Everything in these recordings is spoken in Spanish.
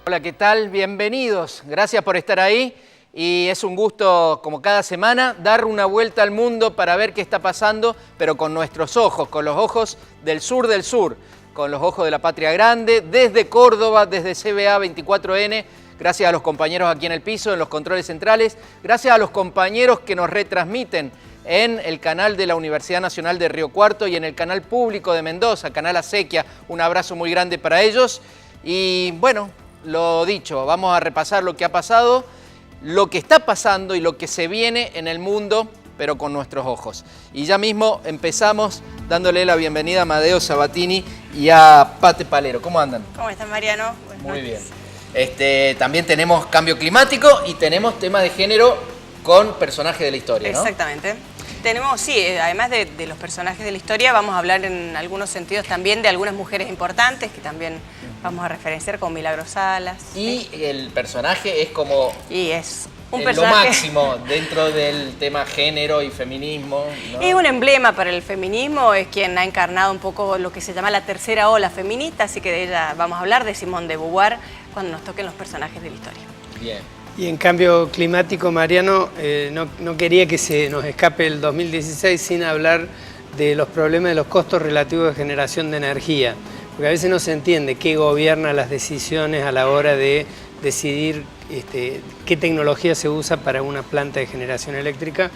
Hola, ¿qué tal? Bienvenidos. Gracias por estar ahí. Y es un gusto, como cada semana, dar una vuelta al mundo para ver qué está pasando, pero con nuestros ojos, con los ojos del sur, con los ojos de la Patria Grande, desde Córdoba, desde CBA 24N, gracias a los compañeros aquí en el piso, en los controles centrales, gracias a los compañeros que nos retransmiten en el canal de la Universidad Nacional de Río Cuarto y en el canal público de Mendoza, Canal Acequia. Un abrazo muy grande para ellos. Y bueno, lo dicho, vamos a repasar lo que ha pasado, lo que está pasando y lo que se viene en el mundo, pero con nuestros ojos. Y ya mismo empezamos dándole la bienvenida a Amadeo Sabatini y a Pate Palero. ¿Cómo andan? ¿Cómo estás, Mariano? Muy bien. También tenemos cambio climático y tenemos tema de género con personajes de la historia, ¿no? Exactamente. Tenemos, sí, además de los personajes de la historia, vamos a hablar en algunos sentidos también de algunas mujeres importantes que también vamos a referenciar, como Milagros Salas. Y ¿sí? El personaje es como... Y es un personaje... lo máximo dentro del tema género y feminismo, ¿no? Es un emblema para el feminismo, es quien ha encarnado un poco lo que se llama la tercera ola feminista, así que de ella vamos a hablar, de Simone de Beauvoir, cuando nos toquen los personajes de la historia. Bien. Y en cambio climático, Mariano, no quería que se nos escape el 2016 sin hablar de los problemas de los costos relativos de generación de energía. Porque a veces no se entiende qué gobierna las decisiones a la hora de decidir qué tecnología se usa para una planta de generación eléctrica.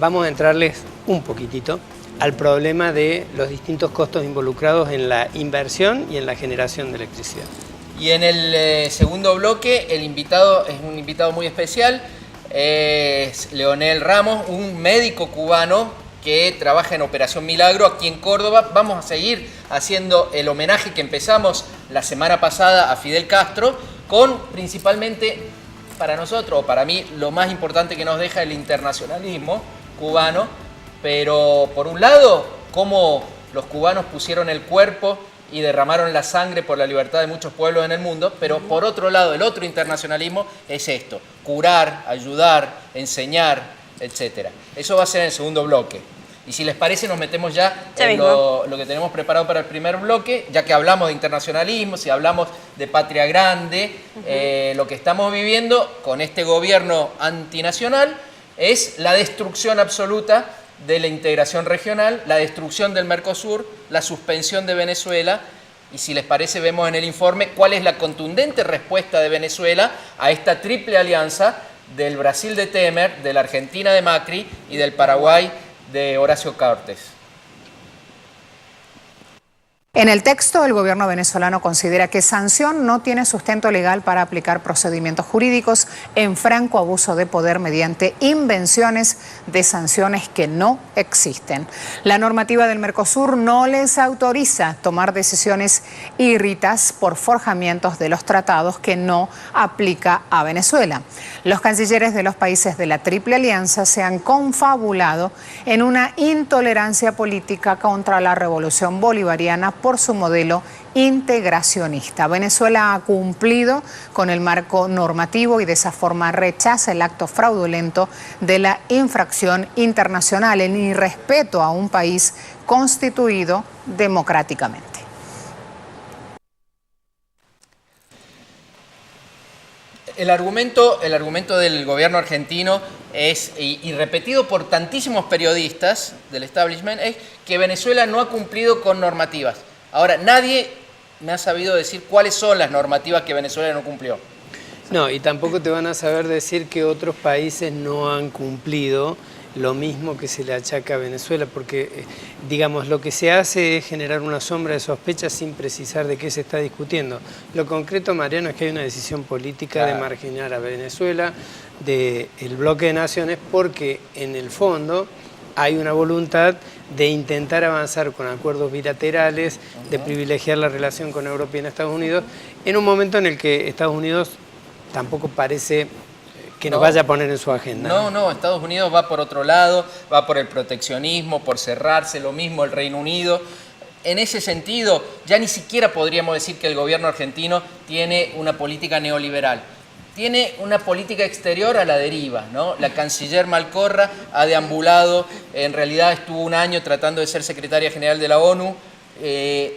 Vamos a entrarles un poquitito al problema de los distintos costos involucrados en la inversión y en la generación de electricidad. Y en el segundo bloque, el invitado es un invitado muy especial, es Leonel Ramos, un médico cubano que trabaja en Operación Milagro aquí en Córdoba. Vamos a seguir haciendo el homenaje que empezamos la semana pasada a Fidel Castro, con principalmente para nosotros, o para mí, lo más importante que nos deja el internacionalismo cubano, pero por un lado, cómo los cubanos pusieron el cuerpo y derramaron la sangre por la libertad de muchos pueblos en el mundo, pero por otro lado, el otro internacionalismo es esto: curar, ayudar, enseñar, etc. Eso va a ser en el segundo bloque. Y si les parece, nos metemos ya en lo que tenemos preparado para el primer bloque, ya que hablamos de internacionalismo, si hablamos de Patria Grande, lo que estamos viviendo con este gobierno antinacional es la destrucción absoluta de la integración regional, la destrucción del Mercosur, la suspensión de Venezuela. Y si les parece, vemos en el informe cuál es la contundente respuesta de Venezuela a esta triple alianza del Brasil de Temer, de la Argentina de Macri y del Paraguay de Horacio Cortés. En el texto, el gobierno venezolano considera que sanción no tiene sustento legal para aplicar procedimientos jurídicos en franco abuso de poder mediante invenciones de sanciones que no existen. La normativa del Mercosur no les autoriza tomar decisiones irritas por forjamientos de los tratados que no aplica a Venezuela. Los cancilleres de los países de la Triple Alianza se han confabulado en una intolerancia política contra la revolución bolivariana por su modelo integracionista. Venezuela ha cumplido con el marco normativo y de esa forma rechaza el acto fraudulento de la infracción internacional en irrespeto a un país constituido democráticamente. El argumento del gobierno argentino es, y repetido por tantísimos periodistas del establishment, es que Venezuela no ha cumplido con normativas. Ahora, nadie me ha sabido decir cuáles son las normativas que Venezuela no cumplió. No, y tampoco te van a saber decir que otros países no han cumplido lo mismo que se le achaca a Venezuela, porque, digamos, lo que se hace es generar una sombra de sospecha sin precisar de qué se está discutiendo. Lo concreto, Mariano, es que hay una decisión política de marginar a Venezuela del bloque de naciones, porque en el fondo hay una voluntad de intentar avanzar con acuerdos bilaterales, de privilegiar la relación con Europa y en Estados Unidos, en un momento en el que Estados Unidos tampoco parece que nos vaya a poner en su agenda. No, Estados Unidos va por otro lado, va por el proteccionismo, por cerrarse, lo mismo el Reino Unido. En ese sentido, ya ni siquiera podríamos decir que el gobierno argentino tiene una política neoliberal. Tiene una política exterior a la deriva, ¿no? La canciller Malcorra ha deambulado, en realidad estuvo un año tratando de ser secretaria general de la ONU,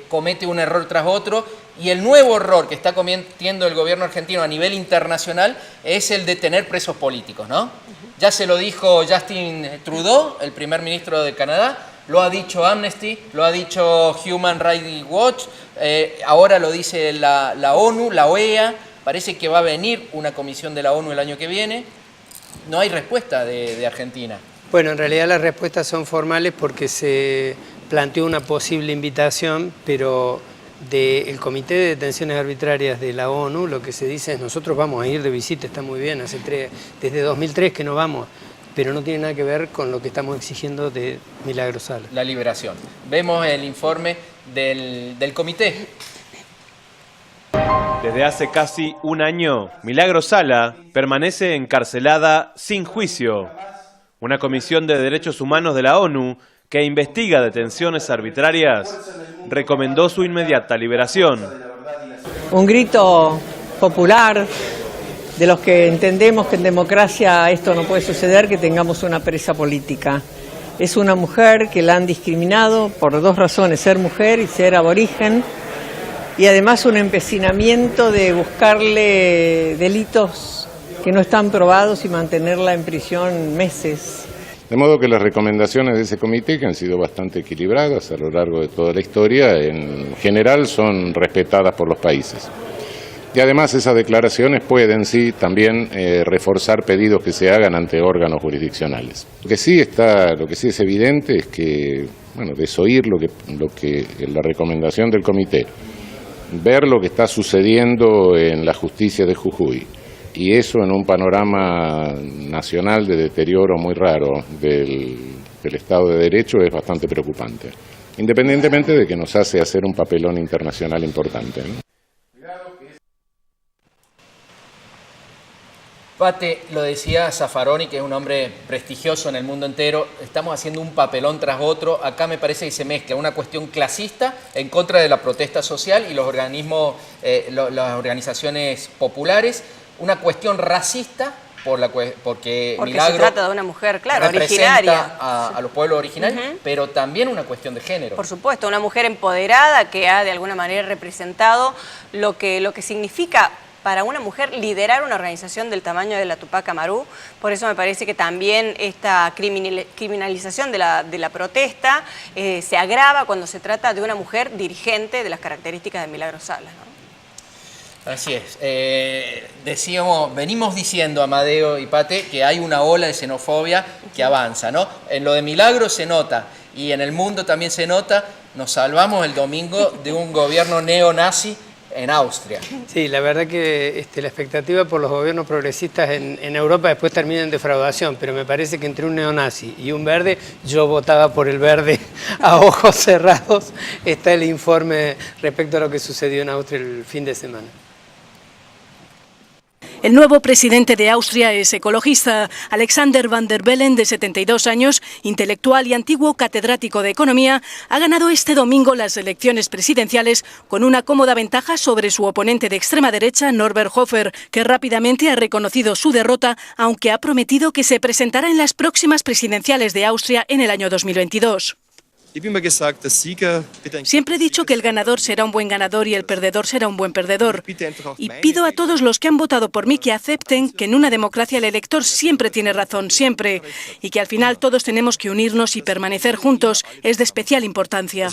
comete un error tras otro, y el nuevo error que está cometiendo el gobierno argentino a nivel internacional es el de tener presos políticos, ¿no? Ya se lo dijo Justin Trudeau, el primer ministro de Canadá, lo ha dicho Amnesty, lo ha dicho Human Rights Watch, ahora lo dice la ONU, la OEA, parece que va a venir una comisión de la ONU el año que viene. No hay respuesta de Argentina. Bueno, en realidad las respuestas son formales porque se planteó una posible invitación, pero del Comité de Detenciones Arbitrarias de la ONU lo que se dice es: nosotros vamos a ir de visita, está muy bien, desde 2003 que no vamos, pero no tiene nada que ver con lo que estamos exigiendo de Milagro Sala. La liberación. Vemos el informe del comité. Desde hace casi un año, Milagro Sala permanece encarcelada sin juicio. Una comisión de derechos humanos de la ONU que investiga detenciones arbitrarias recomendó su inmediata liberación. Un grito popular de los que entendemos que en democracia esto no puede suceder, que tengamos una presa política. Es una mujer que la han discriminado por dos razones: ser mujer y ser aborigen, y además un empecinamiento de buscarle delitos que no están probados y mantenerla en prisión meses. De modo que las recomendaciones de ese comité, que han sido bastante equilibradas a lo largo de toda la historia, en general son respetadas por los países. Y además esas declaraciones pueden sí también reforzar pedidos que se hagan ante órganos jurisdiccionales. Lo que sí es evidente es que, bueno, desoír la recomendación del comité, ver lo que está sucediendo en la justicia de Jujuy, y eso en un panorama nacional de deterioro muy raro del Estado de Derecho, es bastante preocupante, independientemente de que nos hace hacer un papelón internacional importante, ¿no? Pate, lo decía Zaffaroni, que es un hombre prestigioso en el mundo entero, estamos haciendo un papelón tras otro. Acá me parece que se mezcla una cuestión clasista en contra de la protesta social y los organismos, las organizaciones populares, una cuestión racista porque Milagro se trata de una mujer, claro, representa originaria a los pueblos originarios, pero también una cuestión de género. Por supuesto, una mujer empoderada que ha de alguna manera representado lo que significa para una mujer liderar una organización del tamaño de la Tupac Amaru. Por eso me parece que también esta criminalización de la protesta se agrava cuando se trata de una mujer dirigente de las características de Milagro Sala, ¿no? Así es. Venimos diciendo, Amadeo y Pate, que hay una ola de xenofobia que avanza, ¿no? En lo de Milagro se nota, y en el mundo también se nota. Nos salvamos el domingo de un gobierno neonazi en Austria. Sí, la verdad que la expectativa por los gobiernos progresistas en Europa después termina en defraudación, pero me parece que entre un neonazi y un verde, yo votaba por el verde a ojos cerrados. Está el informe respecto a lo que sucedió en Austria el fin de semana. El nuevo presidente de Austria es ecologista. Alexander Van der Bellen, de 72 años, intelectual y antiguo catedrático de economía, ha ganado este domingo las elecciones presidenciales con una cómoda ventaja sobre su oponente de extrema derecha, Norbert Hofer, que rápidamente ha reconocido su derrota, aunque ha prometido que se presentará en las próximas presidenciales de Austria en el año 2022. Siempre he dicho que el ganador será un buen ganador y el perdedor será un buen perdedor. Y pido a todos los que han votado por mí que acepten que en una democracia el elector siempre tiene razón, siempre. Y que al final todos tenemos que unirnos y permanecer juntos. Es de especial importancia.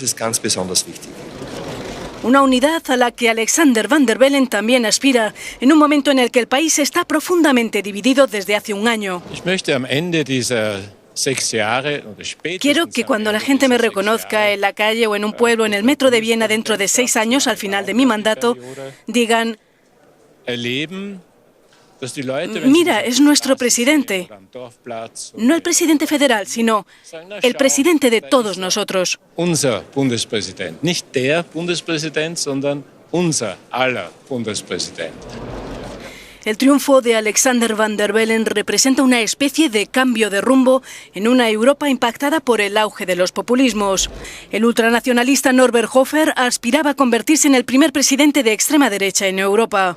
Una unidad a la que Alexander Van der Bellen también aspira, en un momento en el que el país está profundamente dividido desde hace un año. Quiero que cuando la gente me reconozca en la calle o en un pueblo, en el metro de Viena, dentro de 6 años, al final de mi mandato, digan: mira, es nuestro presidente. No el presidente federal, sino el presidente de todos nosotros. Unser Bundespräsident. Nicht der Bundespräsident, sondern unser aller Bundespräsident. El triunfo de Alexander Van der Bellen representa una especie de cambio de rumbo en una Europa impactada por el auge de los populismos. El ultranacionalista Norbert Hofer aspiraba a convertirse en el primer presidente de extrema derecha en Europa.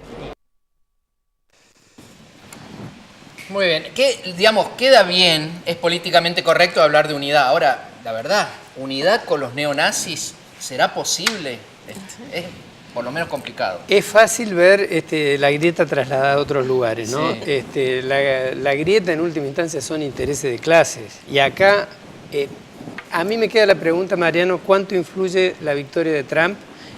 Muy bien. Queda bien, es políticamente correcto hablar de unidad. Ahora, la verdad, unidad con los neonazis ¿será posible? Es por lo menos complicado. Es fácil ver la grieta trasladada a otros lugares, ¿no? Sí. La grieta en última instancia son intereses de clases. Y acá, a mí me queda la pregunta, Mariano, ¿cuánto influye la victoria de Trump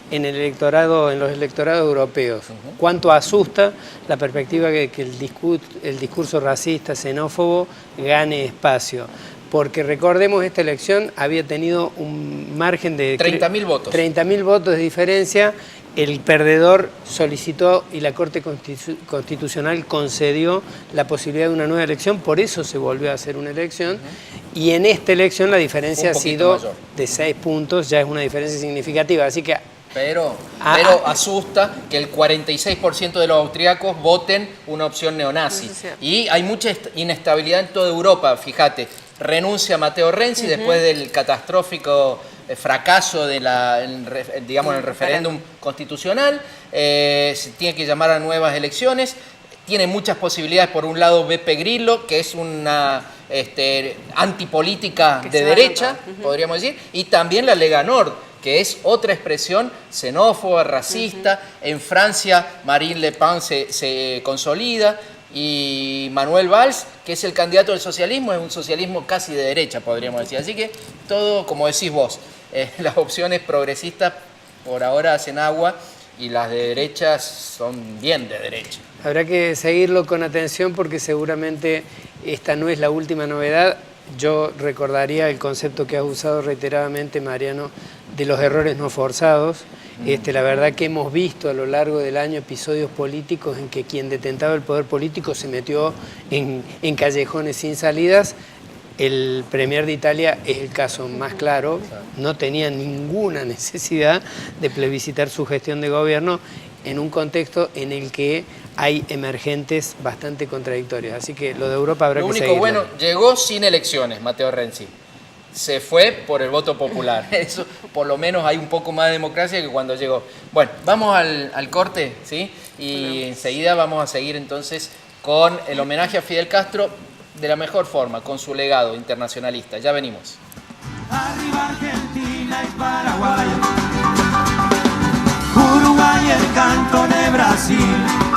en el electorado, en los electorados europeos? ¿Cuánto asusta la perspectiva de que el discurso racista, xenófobo, gane espacio? Porque recordemos, esta elección había tenido un margen de 30.000 votos. 30.000 votos de diferencia. El perdedor solicitó y la Corte Constitucional concedió la posibilidad de una nueva elección, por eso se volvió a hacer una elección. Y en esta elección la diferencia ha sido mayor. De 6 puntos, ya es una diferencia significativa. Así que Pero asusta que el 46% de los austríacos voten una opción neonazi. Y hay mucha inestabilidad en toda Europa, fíjate. Renuncia Matteo Renzi después del catastrófico fracaso de en el referéndum constitucional. Se tiene que llamar a nuevas elecciones. Tiene muchas posibilidades, por un lado, Beppe Grillo, que es una antipolítica de derecha, podríamos decir, y también la Lega Nord, que es otra expresión xenófoba, racista. En Francia, Marine Le Pen se consolida, y Manuel Valls, que es el candidato del socialismo, es un socialismo casi de derecha, podríamos decir. Así que todo, como decís vos, las opciones progresistas por ahora hacen agua y las de derecha son bien de derecha. Habrá que seguirlo con atención porque seguramente esta no es la última novedad. Yo recordaría el concepto que has usado reiteradamente, Mariano, de los errores no forzados. La verdad que hemos visto a lo largo del año episodios políticos en que quien detentaba el poder político se metió en callejones sin salidas. El Premier de Italia es el caso más claro, no tenía ninguna necesidad de plebiscitar su gestión de gobierno en un contexto en el que hay emergentes bastante contradictorios. Así que lo de Europa habrá que seguirlo. Lo único bueno, llegó sin elecciones Matteo Renzi. Se fue por el voto popular. Eso, por lo menos hay un poco más de democracia que cuando llegó. Bueno, vamos al corte, ¿sí? Y enseguida vamos a seguir entonces con el homenaje a Fidel Castro de la mejor forma, con su legado internacionalista. Ya venimos. Arriba Argentina y Paraguay, Uruguay, el canto de Brasil.